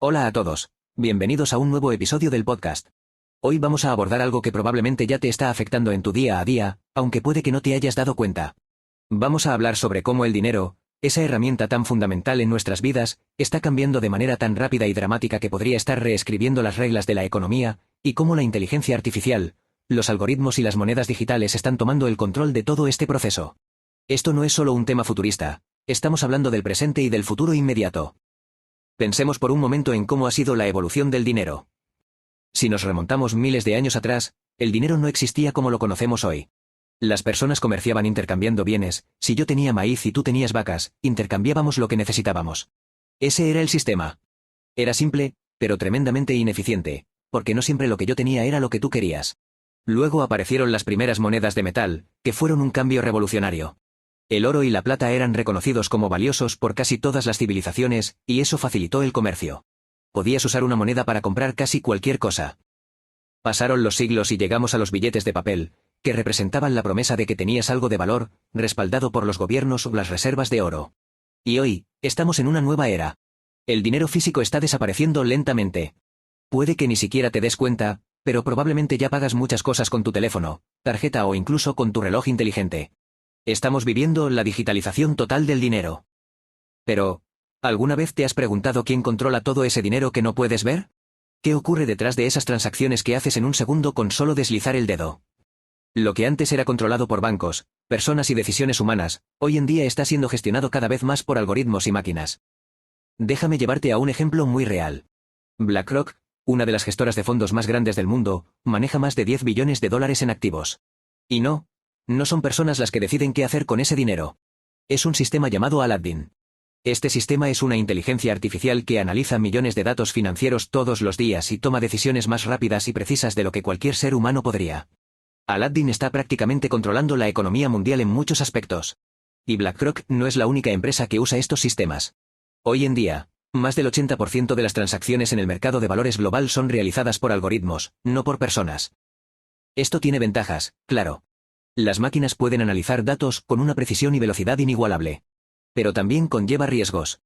Hola a todos. Bienvenidos a un nuevo episodio del podcast. Hoy vamos a abordar algo que probablemente ya te está afectando en tu día a día, aunque puede que no te hayas dado cuenta. Vamos a hablar sobre cómo el dinero, esa herramienta tan fundamental en nuestras vidas, está cambiando de manera tan rápida y dramática que podría estar reescribiendo las reglas de la economía, y cómo la inteligencia artificial, los algoritmos y las monedas digitales están tomando el control de todo este proceso. Esto no es solo un tema futurista, estamos hablando del presente y del futuro inmediato. Pensemos por un momento en cómo ha sido la evolución del dinero. Si nos remontamos miles de años atrás, el dinero no existía como lo conocemos hoy. Las personas comerciaban intercambiando bienes. Si yo tenía maíz y tú tenías vacas, intercambiábamos lo que necesitábamos. Ese era el sistema. Era simple, pero tremendamente ineficiente, porque no siempre lo que yo tenía era lo que tú querías. Luego aparecieron las primeras monedas de metal, que fueron un cambio revolucionario. El oro y la plata eran reconocidos como valiosos por casi todas las civilizaciones, y eso facilitó el comercio. Podías usar una moneda para comprar casi cualquier cosa. Pasaron los siglos y llegamos a los billetes de papel, que representaban la promesa de que tenías algo de valor, respaldado por los gobiernos o las reservas de oro. Y hoy, estamos en una nueva era. El dinero físico está desapareciendo lentamente. Puede que ni siquiera te des cuenta, pero probablemente ya pagas muchas cosas con tu teléfono, tarjeta o incluso con tu reloj inteligente. Estamos viviendo la digitalización total del dinero. Pero, ¿alguna vez te has preguntado quién controla todo ese dinero que no puedes ver? ¿Qué ocurre detrás de esas transacciones que haces en un segundo con solo deslizar el dedo? Lo que antes era controlado por bancos, personas y decisiones humanas, hoy en día está siendo gestionado cada vez más por algoritmos y máquinas. Déjame llevarte a un ejemplo muy real. BlackRock, una de las gestoras de fondos más grandes del mundo, maneja más de $10 billones en activos. Y no son personas las que deciden qué hacer con ese dinero. Es un sistema llamado Aladdin. Este sistema es una inteligencia artificial que analiza millones de datos financieros todos los días y toma decisiones más rápidas y precisas de lo que cualquier ser humano podría. Aladdin está prácticamente controlando la economía mundial en muchos aspectos. Y BlackRock no es la única empresa que usa estos sistemas. Hoy en día, más del 80% de las transacciones en el mercado de valores global son realizadas por algoritmos, no por personas. Esto tiene ventajas, claro. Las máquinas pueden analizar datos con una precisión y velocidad inigualable. Pero también conlleva riesgos.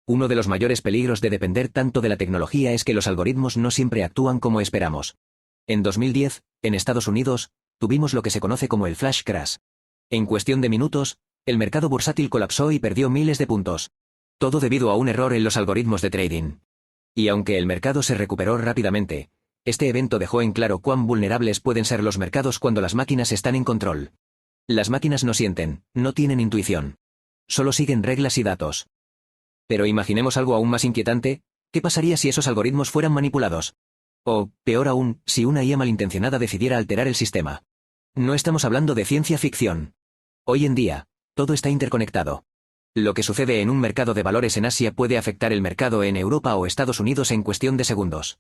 Uno de los mayores peligros de depender tanto de la tecnología es que los algoritmos no siempre actúan como esperamos. En 2010, en Estados Unidos, tuvimos lo que se conoce como el flash crash. En cuestión de minutos, el mercado bursátil colapsó y perdió miles de puntos. Todo debido a un error en los algoritmos de trading. Y aunque el mercado se recuperó rápidamente, este evento dejó en claro cuán vulnerables pueden ser los mercados cuando las máquinas están en control. Las máquinas no sienten, no tienen intuición. Solo siguen reglas y datos. Pero imaginemos algo aún más inquietante, ¿qué pasaría si esos algoritmos fueran manipulados? O, peor aún, si una IA malintencionada decidiera alterar el sistema. No estamos hablando de ciencia ficción. Hoy en día, todo está interconectado. Lo que sucede en un mercado de valores en Asia puede afectar el mercado en Europa o Estados Unidos en cuestión de segundos.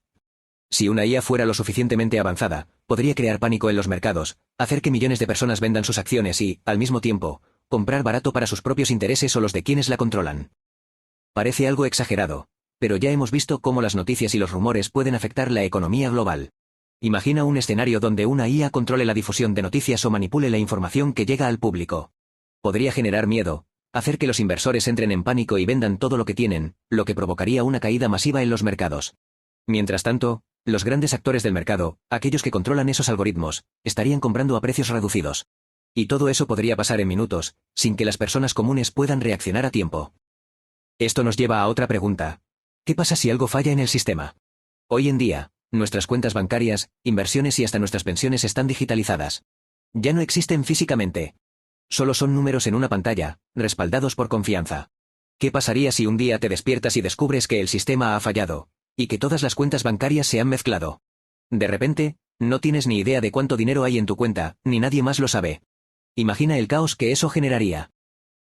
Si una IA fuera lo suficientemente avanzada, podría crear pánico en los mercados, hacer que millones de personas vendan sus acciones y, al mismo tiempo, comprar barato para sus propios intereses o los de quienes la controlan. Parece algo exagerado, pero ya hemos visto cómo las noticias y los rumores pueden afectar la economía global. Imagina un escenario donde una IA controle la difusión de noticias o manipule la información que llega al público. Podría generar miedo, hacer que los inversores entren en pánico y vendan todo lo que tienen, lo que provocaría una caída masiva en los mercados. Mientras tanto, los grandes actores del mercado, aquellos que controlan esos algoritmos, estarían comprando a precios reducidos. Y todo eso podría pasar en minutos, sin que las personas comunes puedan reaccionar a tiempo. Esto nos lleva a otra pregunta. ¿Qué pasa si algo falla en el sistema? Hoy en día, nuestras cuentas bancarias, inversiones y hasta nuestras pensiones están digitalizadas. Ya no existen físicamente. Solo son números en una pantalla, respaldados por confianza. ¿Qué pasaría si un día te despiertas y descubres que el sistema ha fallado, y que todas las cuentas bancarias se han mezclado? De repente, no tienes ni idea de cuánto dinero hay en tu cuenta, ni nadie más lo sabe. Imagina el caos que eso generaría.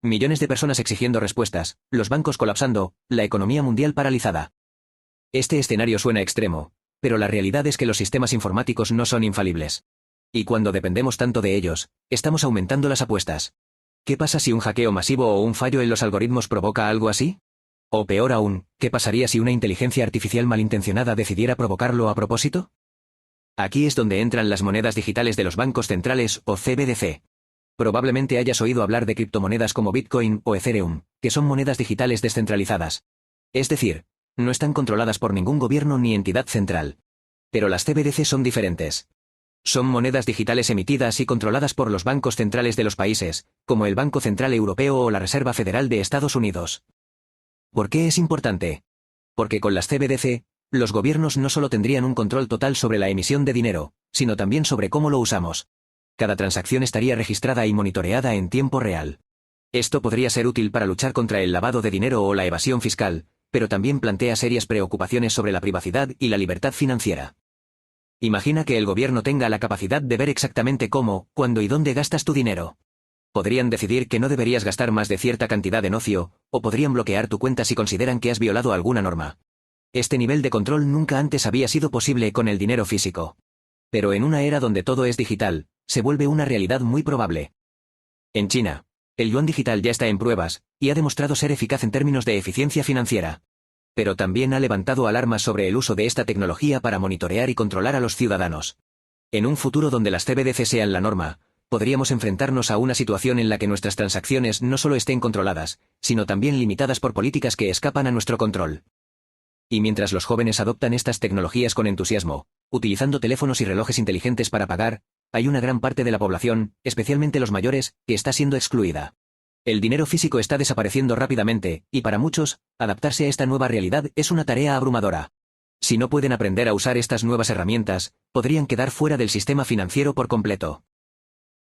Millones de personas exigiendo respuestas, los bancos colapsando, la economía mundial paralizada. Este escenario suena extremo, pero la realidad es que los sistemas informáticos no son infalibles. Y cuando dependemos tanto de ellos, estamos aumentando las apuestas. ¿Qué pasa si un hackeo masivo o un fallo en los algoritmos provoca algo así? O peor aún, ¿qué pasaría si una inteligencia artificial malintencionada decidiera provocarlo a propósito? Aquí es donde entran las monedas digitales de los bancos centrales o CBDC. Probablemente hayas oído hablar de criptomonedas como Bitcoin o Ethereum, que son monedas digitales descentralizadas. Es decir, No están controladas por ningún gobierno ni entidad central. Pero las CBDC son diferentes. Son monedas digitales emitidas y controladas por los bancos centrales de los países, como el Banco Central Europeo o la Reserva Federal de Estados Unidos. ¿Por qué es importante? Porque con las CBDC, los gobiernos no solo tendrían un control total sobre la emisión de dinero, sino también sobre cómo lo usamos. Cada transacción estaría registrada y monitoreada en tiempo real. Esto podría ser útil para luchar contra el lavado de dinero o la evasión fiscal, pero también plantea serias preocupaciones sobre la privacidad y la libertad financiera. Imagina que el gobierno tenga la capacidad de ver exactamente cómo, cuándo y dónde gastas tu dinero. Podrían decidir que no deberías gastar más de cierta cantidad en ocio, o podrían bloquear tu cuenta si consideran que has violado alguna norma. Este nivel de control nunca antes había sido posible con el dinero físico. Pero en una era donde todo es digital, se vuelve una realidad muy probable. En China, el yuan digital ya está en pruebas, y ha demostrado ser eficaz en términos de eficiencia financiera. Pero también ha levantado alarmas sobre el uso de esta tecnología para monitorear y controlar a los ciudadanos. En un futuro donde las CBDC sean la norma, podríamos enfrentarnos a una situación en la que nuestras transacciones no solo estén controladas, sino también limitadas por políticas que escapan a nuestro control. Y mientras los jóvenes adoptan estas tecnologías con entusiasmo, utilizando teléfonos y relojes inteligentes para pagar, hay una gran parte de la población, especialmente los mayores, que está siendo excluida. El dinero físico está desapareciendo rápidamente, y para muchos, adaptarse a esta nueva realidad es una tarea abrumadora. Si no pueden aprender a usar estas nuevas herramientas, podrían quedar fuera del sistema financiero por completo.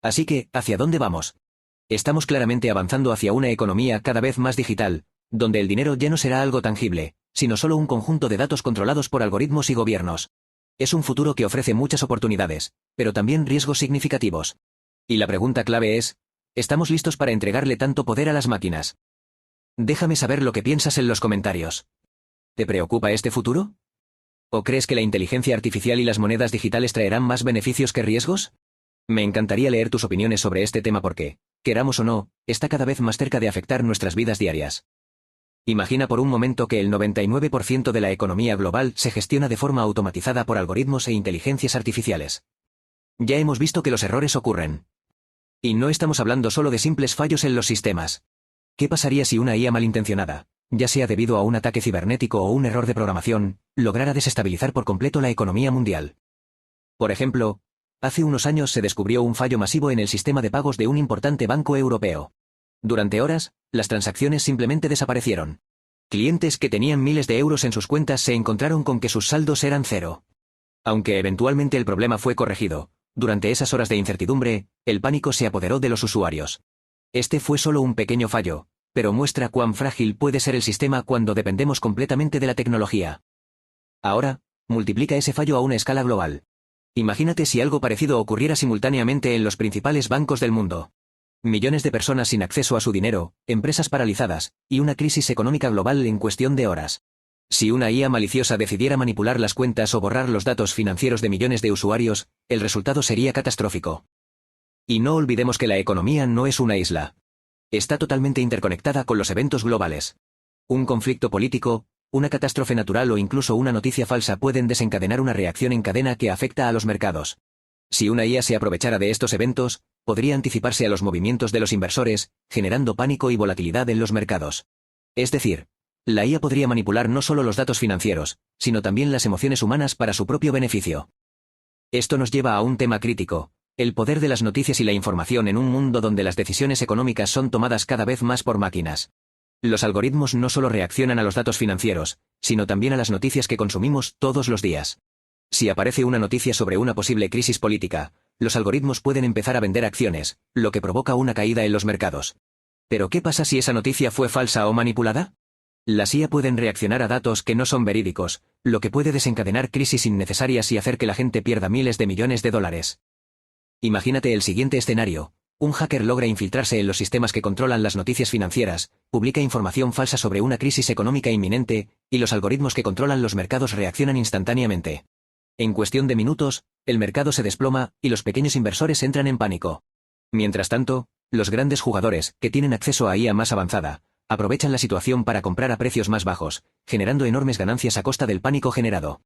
Así que, ¿hacia dónde vamos? Estamos claramente avanzando hacia una economía cada vez más digital, donde el dinero ya no será algo tangible, sino solo un conjunto de datos controlados por algoritmos y gobiernos. Es un futuro que ofrece muchas oportunidades, pero también riesgos significativos. Y la pregunta clave es, ¿estamos listos para entregarle tanto poder a las máquinas? Déjame saber lo que piensas en los comentarios. ¿Te preocupa este futuro? ¿O crees que la inteligencia artificial y las monedas digitales traerán más beneficios que riesgos? Me encantaría leer tus opiniones sobre este tema porque, queramos o no, está cada vez más cerca de afectar nuestras vidas diarias. Imagina por un momento que el 99% de la economía global se gestiona de forma automatizada por algoritmos e inteligencias artificiales. Ya hemos visto que los errores ocurren. Y no estamos hablando solo de simples fallos en los sistemas. ¿Qué pasaría si una IA malintencionada, ya sea debido a un ataque cibernético o un error de programación, lograra desestabilizar por completo la economía mundial? Por ejemplo, hace unos años se descubrió un fallo masivo en el sistema de pagos de un importante banco europeo. Durante horas, las transacciones simplemente desaparecieron. Clientes que tenían miles de euros en sus cuentas se encontraron con que sus saldos eran cero. Aunque eventualmente el problema fue corregido, durante esas horas de incertidumbre, el pánico se apoderó de los usuarios. Este fue solo un pequeño fallo, pero muestra cuán frágil puede ser el sistema cuando dependemos completamente de la tecnología. Ahora, multiplica ese fallo a una escala global. Imagínate si algo parecido ocurriera simultáneamente en los principales bancos del mundo. Millones de personas sin acceso a su dinero, empresas paralizadas, y una crisis económica global en cuestión de horas. Si una IA maliciosa decidiera manipular las cuentas o borrar los datos financieros de millones de usuarios, el resultado sería catastrófico. Y no olvidemos que la economía no es una isla. Está totalmente interconectada con los eventos globales. Un conflicto político, una catástrofe natural o incluso una noticia falsa pueden desencadenar una reacción en cadena que afecta a los mercados. Si una IA se aprovechara de estos eventos, podría anticiparse a los movimientos de los inversores, generando pánico y volatilidad en los mercados. Es decir, la IA podría manipular no solo los datos financieros, sino también las emociones humanas para su propio beneficio. Esto nos lleva a un tema crítico, el poder de las noticias y la información en un mundo donde las decisiones económicas son tomadas cada vez más por máquinas. Los algoritmos no solo reaccionan a los datos financieros, sino también a las noticias que consumimos todos los días. Si aparece una noticia sobre una posible crisis política, los algoritmos pueden empezar a vender acciones, lo que provoca una caída en los mercados. ¿Pero qué pasa si esa noticia fue falsa o manipulada? Las IA pueden reaccionar a datos que no son verídicos, lo que puede desencadenar crisis innecesarias y hacer que la gente pierda miles de millones de dólares. Imagínate el siguiente escenario. Un hacker logra infiltrarse en los sistemas que controlan las noticias financieras, publica información falsa sobre una crisis económica inminente, y los algoritmos que controlan los mercados reaccionan instantáneamente. En cuestión de minutos, el mercado se desploma y los pequeños inversores entran en pánico. Mientras tanto, los grandes jugadores, que tienen acceso a IA más avanzada, aprovechan la situación para comprar a precios más bajos, generando enormes ganancias a costa del pánico generado.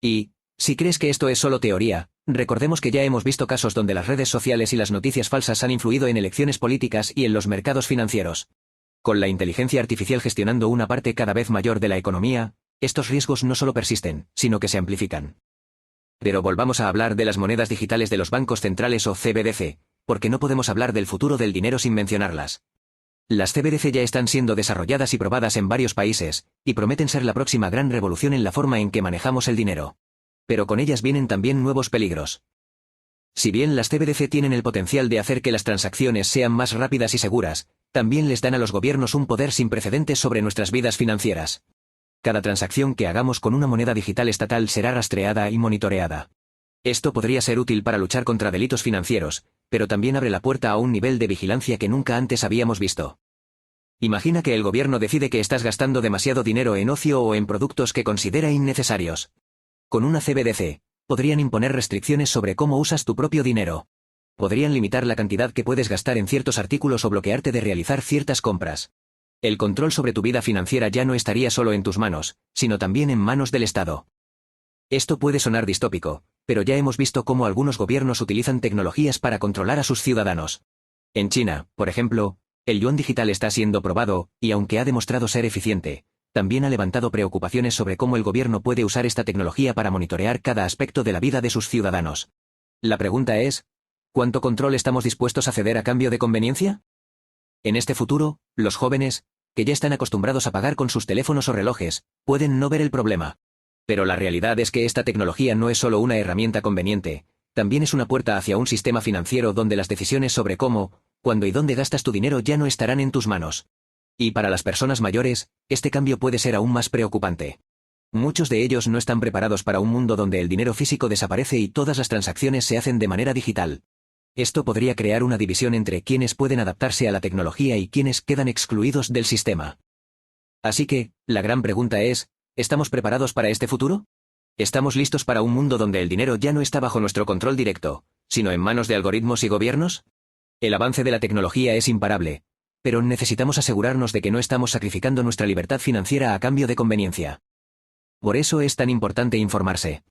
Y, si crees que esto es solo teoría, recordemos que ya hemos visto casos donde las redes sociales y las noticias falsas han influido en elecciones políticas y en los mercados financieros. Con la inteligencia artificial gestionando una parte cada vez mayor de la economía, Estos riesgos no solo persisten, sino que se amplifican. Pero volvamos a hablar de las monedas digitales de los bancos centrales o CBDC, porque no podemos hablar del futuro del dinero sin mencionarlas. Las CBDC ya están siendo desarrolladas y probadas en varios países, y prometen ser la próxima gran revolución en la forma en que manejamos el dinero. Pero con ellas vienen también nuevos peligros. Si bien las CBDC tienen el potencial de hacer que las transacciones sean más rápidas y seguras, también les dan a los gobiernos un poder sin precedentes sobre nuestras vidas financieras. Cada transacción que hagamos con una moneda digital estatal será rastreada y monitoreada. Esto podría ser útil para luchar contra delitos financieros, pero también abre la puerta a un nivel de vigilancia que nunca antes habíamos visto. Imagina que el gobierno decide que estás gastando demasiado dinero en ocio o en productos que considera innecesarios. Con una CBDC, podrían imponer restricciones sobre cómo usas tu propio dinero. Podrían limitar la cantidad que puedes gastar en ciertos artículos o bloquearte de realizar ciertas compras. El control sobre tu vida financiera ya no estaría solo en tus manos, sino también en manos del Estado. Esto puede sonar distópico, pero ya hemos visto cómo algunos gobiernos utilizan tecnologías para controlar a sus ciudadanos. En China, por ejemplo, el yuan digital está siendo probado, y aunque ha demostrado ser eficiente, también ha levantado preocupaciones sobre cómo el gobierno puede usar esta tecnología para monitorear cada aspecto de la vida de sus ciudadanos. La pregunta es, ¿cuánto control estamos dispuestos a ceder a cambio de conveniencia? En este futuro, los jóvenes, que ya están acostumbrados a pagar con sus teléfonos o relojes, pueden no ver el problema. Pero la realidad es que esta tecnología no es solo una herramienta conveniente, también es una puerta hacia un sistema financiero donde las decisiones sobre cómo, cuándo y dónde gastas tu dinero ya no estarán en tus manos. Y para las personas mayores, este cambio puede ser aún más preocupante. Muchos de ellos no están preparados para un mundo donde el dinero físico desaparece y todas las transacciones se hacen de manera digital. Esto podría crear una división entre quienes pueden adaptarse a la tecnología y quienes quedan excluidos del sistema. Así que, la gran pregunta es, ¿estamos preparados para este futuro? ¿Estamos listos para un mundo donde el dinero ya no está bajo nuestro control directo, sino en manos de algoritmos y gobiernos? El avance de la tecnología es imparable, pero necesitamos asegurarnos de que no estamos sacrificando nuestra libertad financiera a cambio de conveniencia. Por eso es tan importante informarse.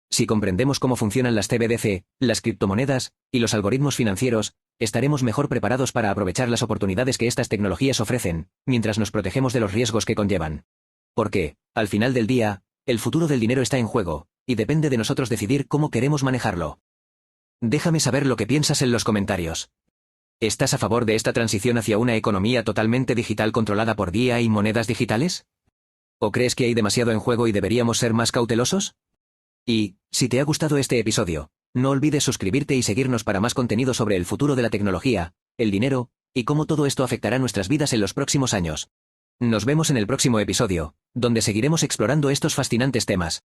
Si comprendemos cómo funcionan las CBDC, las criptomonedas y los algoritmos financieros, estaremos mejor preparados para aprovechar las oportunidades que estas tecnologías ofrecen, mientras nos protegemos de los riesgos que conllevan. Porque, al final del día, el futuro del dinero está en juego, y depende de nosotros decidir cómo queremos manejarlo. Déjame saber lo que piensas en los comentarios. ¿Estás a favor de esta transición hacia una economía totalmente digital controlada por IA y monedas digitales? ¿O crees que hay demasiado en juego y deberíamos ser más cautelosos? Y, si te ha gustado este episodio, no olvides suscribirte y seguirnos para más contenido sobre el futuro de la tecnología, el dinero, y cómo todo esto afectará nuestras vidas en los próximos años. Nos vemos en el próximo episodio, donde seguiremos explorando estos fascinantes temas.